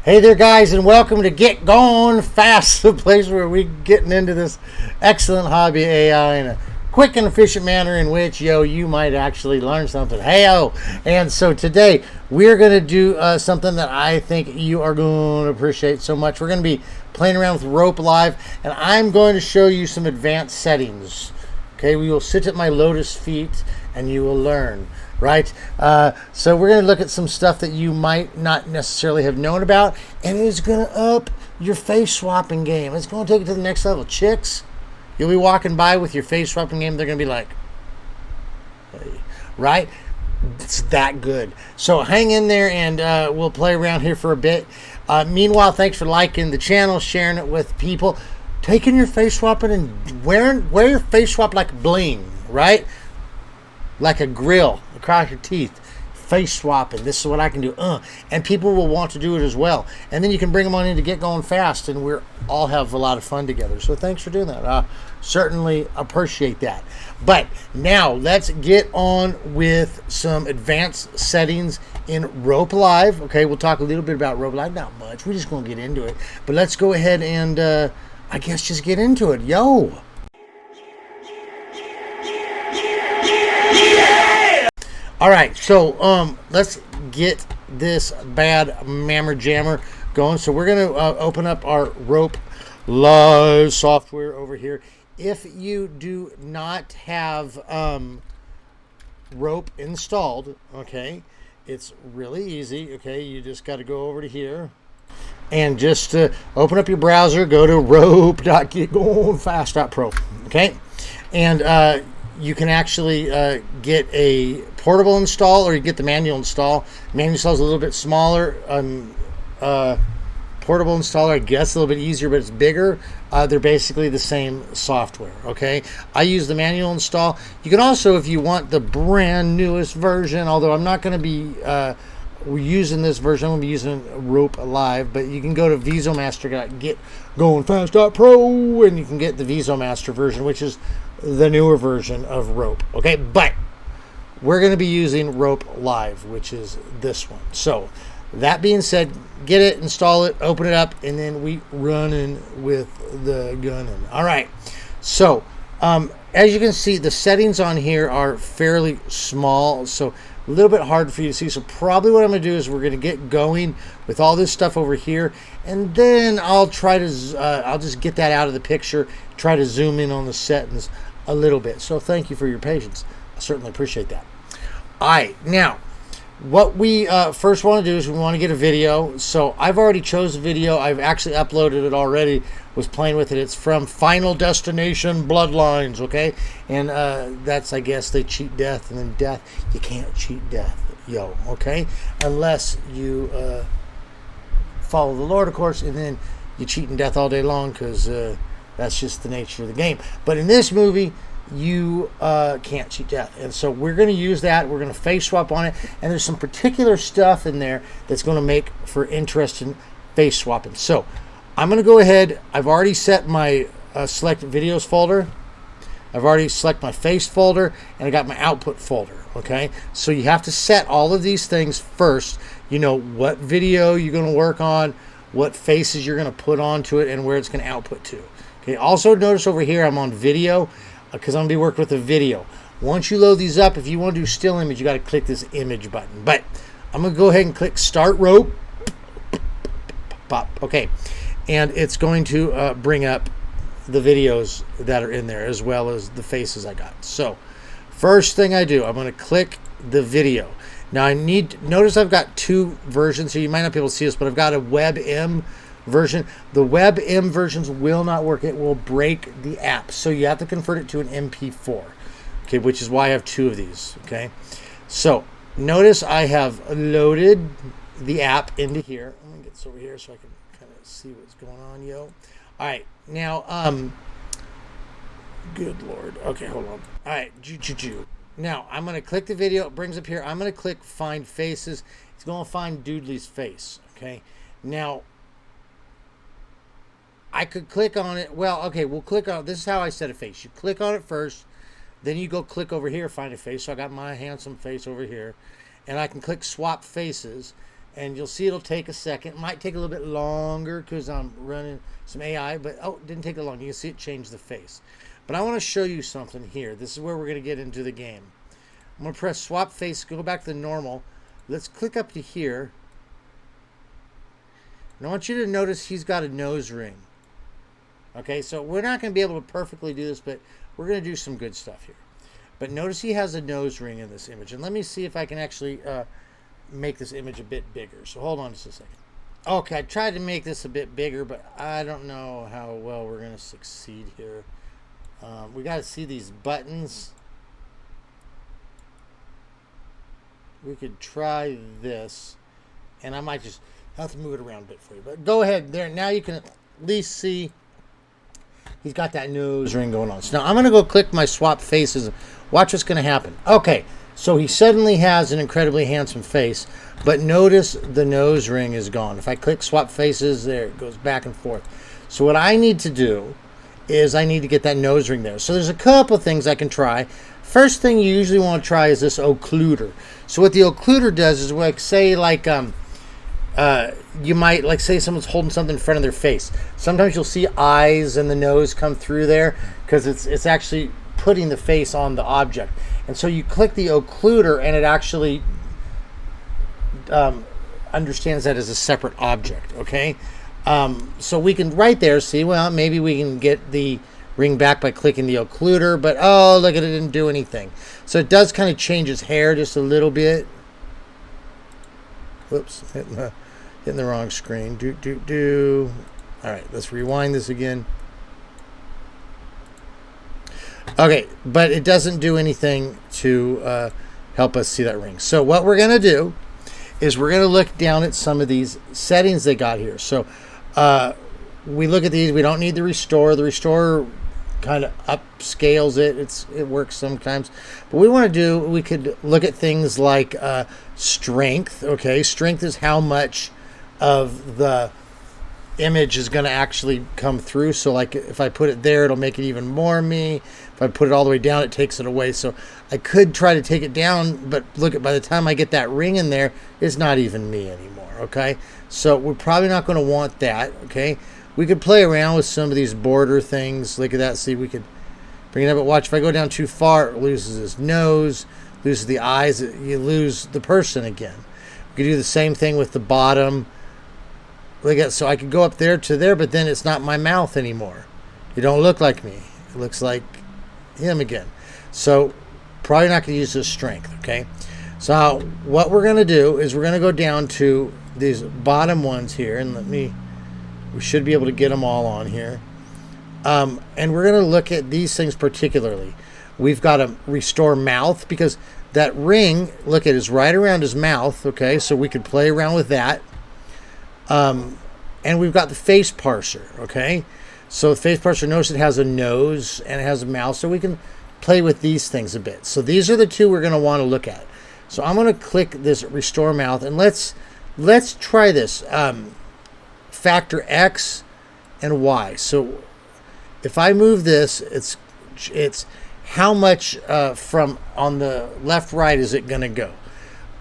Hey there, guys, and welcome to Get Going Fast, the place where we're getting into this excellent hobby AI in a quick and efficient manner in which, you might actually learn something. Hey-o! And so today, we're going to do something that I think you are going to appreciate so much. We're going to be playing around with RopeLive, and I'm going to show you some advanced settings. Okay, we will sit at my lotus feet, and you will learn. Right? So we're going to look at some stuff that you might not necessarily have known about, and it's going to up your face swapping game. It's going to take it to the next level. Chicks, you'll be walking by with your face swapping game. They're going to be like, hey. Right? It's that good. So hang in there, and we'll play around here for a bit. Meanwhile, thanks for liking the channel, sharing it with people, taking your face swapping and wear your face swap like bling, right? Like a grill across your teeth, face swapping. This is what I can do, and people will want to do it as well. And then you can bring them on in to Get Going Fast, and we're all have a lot of fun together. So thanks for doing that. Certainly appreciate that. But now let's get on with some advanced settings in RopeLive. Okay, we'll talk a little bit about RopeLive, not much. We're just going to get into it. But let's go ahead and I guess just get into it. Yo. All right, so let's get this bad mammer jammer going. So we're going to open up our RopeLive software over here. If you do not have Rope installed, okay, it's really easy. Okay, you just got to go over to here and just open up your browser. Go to rope.getgoingfast.pro. Okay, and you can actually get a portable install, or you get the manual install. Manual install is a little bit smaller. Portable installer, I guess, a little bit easier, but it's bigger. They're basically the same software. Okay, I use the manual install. You can also, if you want the brand newest version, although I'm not going to be using this version, I'm going to be using RopeLive, but you can go to visomaster.getgoingfast.pro and you can get the Visomaster version, which is the newer version of Rope. Okay, but we're going to be using RopeLive, which is this one. So that being said, get it, install it, open it up, and then we running with the gunning. All right, so as you can see, the settings on here are fairly small, so a little bit hard for you to see. So probably what I'm going to do is we're going to get going with all this stuff over here, and then I'll try to I'll just get that out of the picture, try to zoom in on the settings a little bit. So thank you for your patience. I certainly appreciate that. All right, now what we first want to do is we want to get a video. So I've already chose a video. I've actually uploaded it already, was playing with it. It's from Final Destination Bloodlines, okay? And that's, I guess, they cheat death, and then death, you can't cheat death, okay? Unless you follow the Lord, of course, and then you cheating death all day long, because that's just the nature of the game. But in this movie, you can't cheat death, and so we're going to use that. We're going to face swap on it, and there's some particular stuff in there that's going to make for interesting face swapping. So I'm going to go ahead. I've already set my select videos folder. I've already select my face folder, and I got my output folder. Okay, so you have to set all of these things first. You know what video you're going to work on, what faces you're going to put onto it, and where it's going to output to. Okay, also notice over here I'm on video, because I'm going to be working with a video. Once you load these up, if you want to do still image, you got to click this image button. But I'm going to go ahead and click Start Rope. Pop. Okay. And it's going to bring up the videos that are in there, as well as the faces I got. So first thing I do, I'm going to click the video. Now I need, notice I've got two versions here. You might not be able to see this, but I've got a WebM version. The WebM versions will not work. It will break the app. So you have to convert it to an MP4. Okay, which is why I have two of these. Okay, so notice I have loaded the app into here. I'm gonna get this over here so I can kind of see what's going on, yo. All right, now good Lord. Okay, hold on. All right, now I'm gonna click the video. It brings up here. I'm gonna click Find Faces. It's gonna find Doodley's face. Okay, now I could click on it. Well, okay, we'll click on, this is how I set a face. You click on it first, then you go click over here, find a face. So I got my handsome face over here. and I can click swap faces, and you'll see it'll take a second. It might take a little bit longer because I'm running some AI, but oh, it didn't take that long. You can see it change the face. But I want to show you something here. This is where we're going to get into the game. I'm going to press swap face, go back to the normal. Let's click up to here. And I want you to notice he's got a nose ring. Okay, so we're not going to be able to perfectly do this, but we're going to do some good stuff here. But notice he has a nose ring in this image. And let me see if I can actually make this image a bit bigger. So hold on just a second. Okay, I tried to make this a bit bigger, but I don't know how well we're going to succeed here. We got to see these buttons. We could try this, and I might just have to move it around a bit for you. But go ahead there. Now you can at least see he's got that nose ring going on. So now I'm going to go click my swap faces. Watch what's going to happen. Okay, so he suddenly has an incredibly handsome face, but notice the nose ring is gone. If I click swap faces, there it goes back and forth. So what I need to do is I need to get that nose ring there. So there's a couple of things I can try. First thing you usually want to try is this occluder. So what the occluder does is, like, say, like, you might, like, say someone's holding something in front of their face. Sometimes you'll see eyes and the nose come through there because it's actually putting the face on the object. And so you click the occluder and it actually understands that as a separate object, okay? So we can right there see, well, maybe we can get the ring back by clicking the occluder, but oh, look at it, didn't do anything. So it does kind of change his hair just a little bit. Whoops, hitting the wrong screen. All right, let's rewind this again. Okay, but it doesn't do anything to help us see that ring. So what we're going to do is we're going to look down at some of these settings they got here. So we look at these. We don't need the restore. The restore kind of upscales it. It works sometimes. But we could look at things like strength. Okay, strength is how much of the image is going to actually come through. So like if I put it there, it'll make it even more me. If I put it all the way down, it takes it away. So I could try to take it down, but look, by the time I get that ring in there, it's not even me anymore. Okay, so we're probably not going to want that. Okay, we could play around with some of these border things. Look at that. See, we could bring it up, but watch, if I go down too far, it loses his nose, loses the eyes, you lose the person again. We could do the same thing with the bottom. Look at, so I could go up there to there, but then it's not my mouth anymore. You don't look like me. It looks like him again. So probably not going to use this strength, okay? So what we're going to do is we're going to go down to these bottom ones here, and we should be able to get them all on here. And we're going to look at these things particularly. We've got to restore mouth because that ring, look at, is right around his mouth, okay? So we could play around with that. And we've got the face parser, okay? So the face parser, notice it has a nose and it has a mouth, so we can play with these things a bit. So these are the two we're going to want to look at. So I'm going to click this restore mouth, and let's try this. Factor X and Y. So if I move this, it's how much from on the left right is it going to go?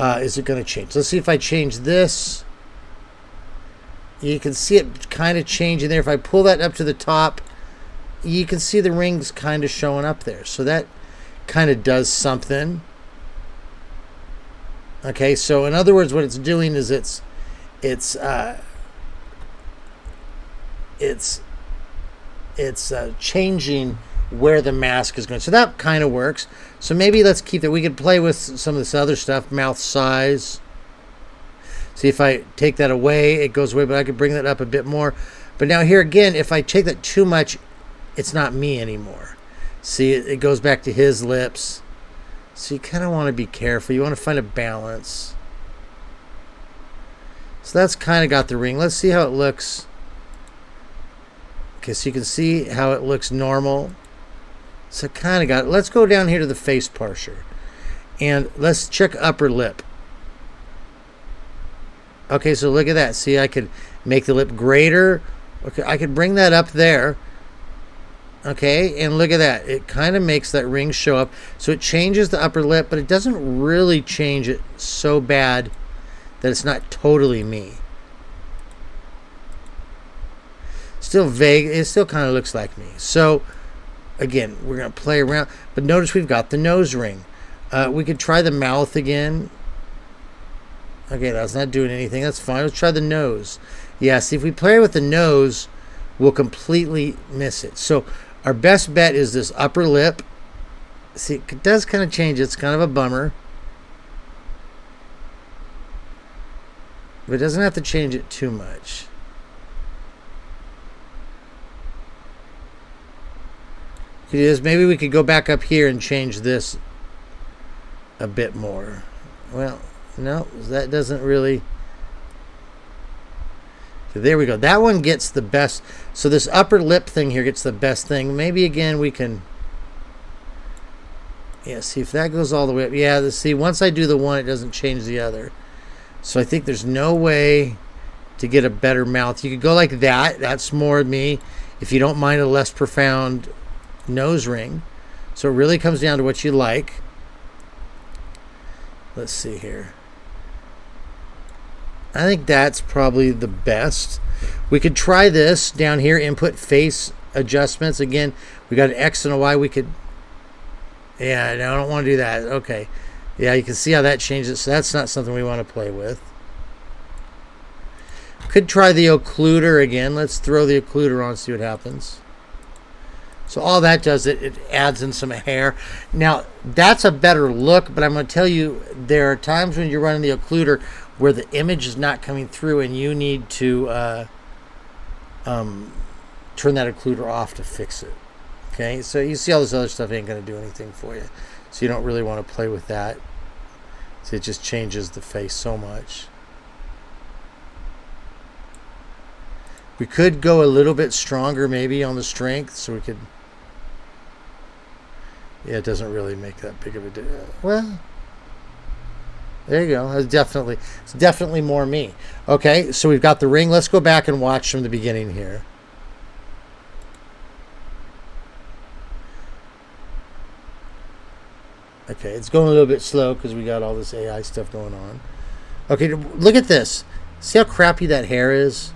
Is it going to change? Let's see if I change this. You can see it kind of changing there. If I pull that up to the top, you can see the rings kind of showing up there. So that kind of does something. Okay, so in other words, what it's doing is it's changing where the mask is going. So that kind of works. So maybe let's keep that. We could play with some of this other stuff, mouth size. See, if I take that away, it goes away, but I could bring that up a bit more. But now here again, if I take that too much, it's not me anymore. See, it goes back to his lips. So you kind of want to be careful. You want to find a balance. So that's kind of got the ring. Let's see how it looks. Okay, so you can see how it looks normal. So kind of got it. Let's go down here to the face parser. And let's check upper lip. Okay, so look at that. See, I could make the lip greater. Okay, I could bring that up there. Okay, and look at that. It kind of makes that ring show up. So it changes the upper lip, but it doesn't really change it so bad that it's not totally me. Still vague. It still kind of looks like me. So again, we're going to play around. But notice we've got the nose ring. We could try the mouth again. Okay, that's not doing anything. That's fine. Let's try the nose. Yeah, see, if we play with the nose, we'll completely miss it. So our best bet is this upper lip. See, it does kind of change. It's kind of a bummer. But it doesn't have to change it too much. Maybe we could go back up here and change this a bit more. Well, no, that doesn't really. So there we go. That one gets the best. So this upper lip thing here gets the best thing. Maybe again we can. Yeah, see if that goes all the way up. Yeah, see, once I do the one, it doesn't change the other. So I think there's no way to get a better mouth. You could go like that. That's more me. If you don't mind a less profound nose ring. So it really comes down to what you like. Let's see here. I think that's probably the best. We could try this down here, input face adjustments. Again, we got an X and a Y. We could, yeah, no, I don't want to do that. Okay. Yeah, you can see how that changes. So that's not something we want to play with. Could try the occluder again. Let's throw the occluder on, see what happens. So all that does, it adds in some hair. Now, that's a better look, but I'm going to tell you, there are times when you're running the occluder where the image is not coming through and you need to turn that occluder off to fix it. Okay, so you see all this other stuff ain't going to do anything for you. So you don't really want to play with that. So it just changes the face so much. We could go a little bit stronger maybe on the strength, so we could. Yeah, it doesn't really make that big of a difference. Well, there you go. It's definitely more me. Okay, so we've got the ring. Let's go back and watch from the beginning here. Okay, it's going a little bit slow because we got all this AI stuff going on. Okay, look at this. See how crappy that hair is?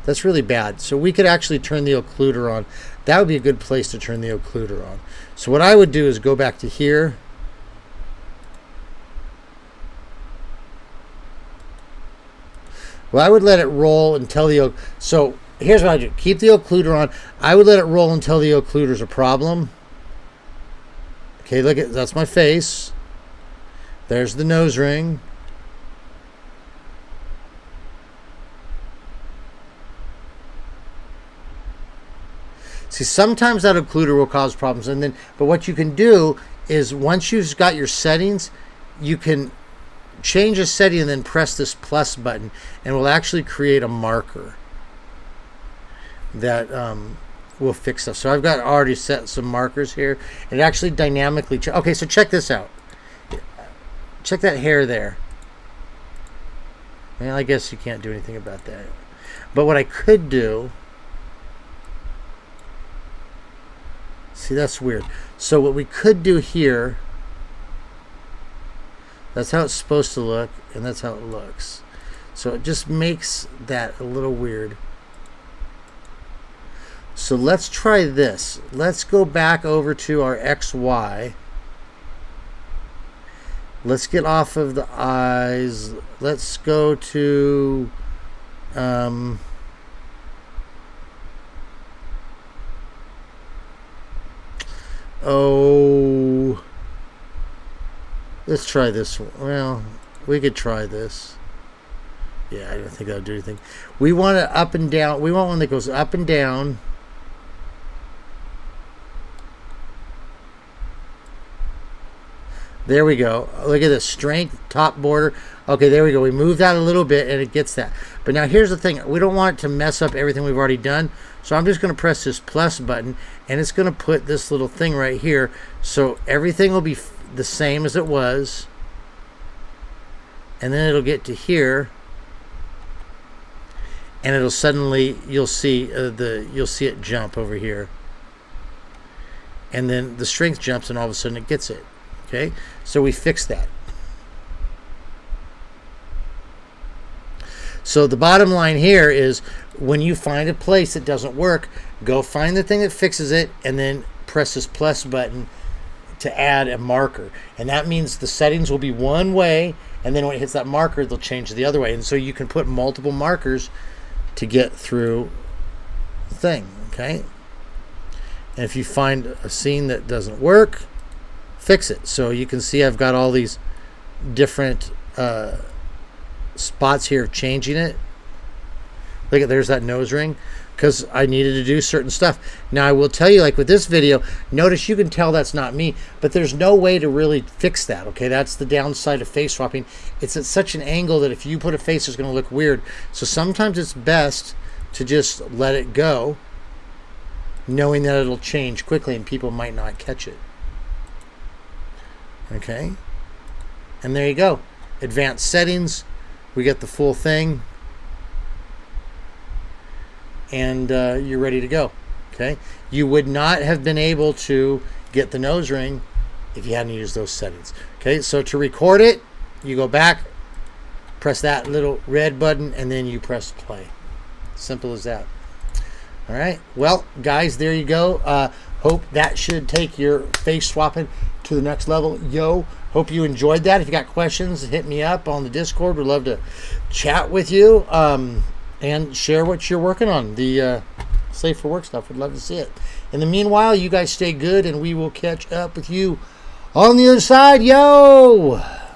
That's really bad. So we could actually turn the occluder on. That would be a good place to turn the occluder on. So what I would do is go back to here. Well, I would let it roll until the... So here's what I do. Keep the occluder on. I would let it roll until the occluder's a problem. Okay, look at... That's my face. There's the nose ring. See, sometimes that occluder will cause problems, and then, but what you can do is once you've got your settings, you can change a setting and then press this plus button, and we'll actually create a marker that will fix stuff. So I've got already set some markers here. It actually dynamically. Okay, so check this out. Check that hair there. Well, I guess you can't do anything about that. But what I could do. See, that's weird. So what we could do here, that's how it's supposed to look, and that's how it looks. So it just makes that a little weird. So let's try this. Let's go back over to our XY. Let's get off of the eyes. Let's go to... Oh, let's try this one. Well, we could try this. Yeah, I don't think that'll do anything. We want it up and down. We want one that goes up and down. There we go. Look at this strength, top border. Okay, there we go. We move that a little bit and it gets that. But now here's the thing. We don't want it to mess up everything we've already done. So I'm just going to press this plus button and it's going to put this little thing right here. So everything will be the same as it was. And then it'll get to here. And it'll suddenly, you'll see it jump over here. and then the strength jumps, and all of a sudden it gets it. Okay, so we fixed that. So the bottom line here is, when you find a place that doesn't work, go find the thing that fixes it, and then press this plus button to add a marker. And that means the settings will be one way, and then when it hits that marker, they'll change the other way. And so you can put multiple markers to get through the thing, okay? And if you find a scene that doesn't work, fix it. So you can see I've got all these different spots here of changing it. Look at, there's that nose ring, because I needed to do certain stuff. Now I will tell you, like with this video, notice you can tell that's not me, but there's no way to really fix that, okay? That's the downside of face swapping. It's at such an angle that if you put a face, it's going to look weird. So sometimes it's best to just let it go, knowing that it'll change quickly and people might not catch it. Okay? And there you go. Advanced settings. We get the full thing. And you're ready to go. Okay? You would not have been able to get the nose ring if you hadn't used those settings. Okay? So to record it, you go back, press that little red button, and then you press play. Simple as that. All right. Well, guys, there you go. Hope that should take your face swapping to the next level. Yo, hope you enjoyed that. If you got questions, hit me up on the Discord. We'd love to chat with you and share what you're working on. The Safe for Work stuff. We'd love to see it. In the meanwhile, you guys stay good, and we will catch up with you on the other side. Yo!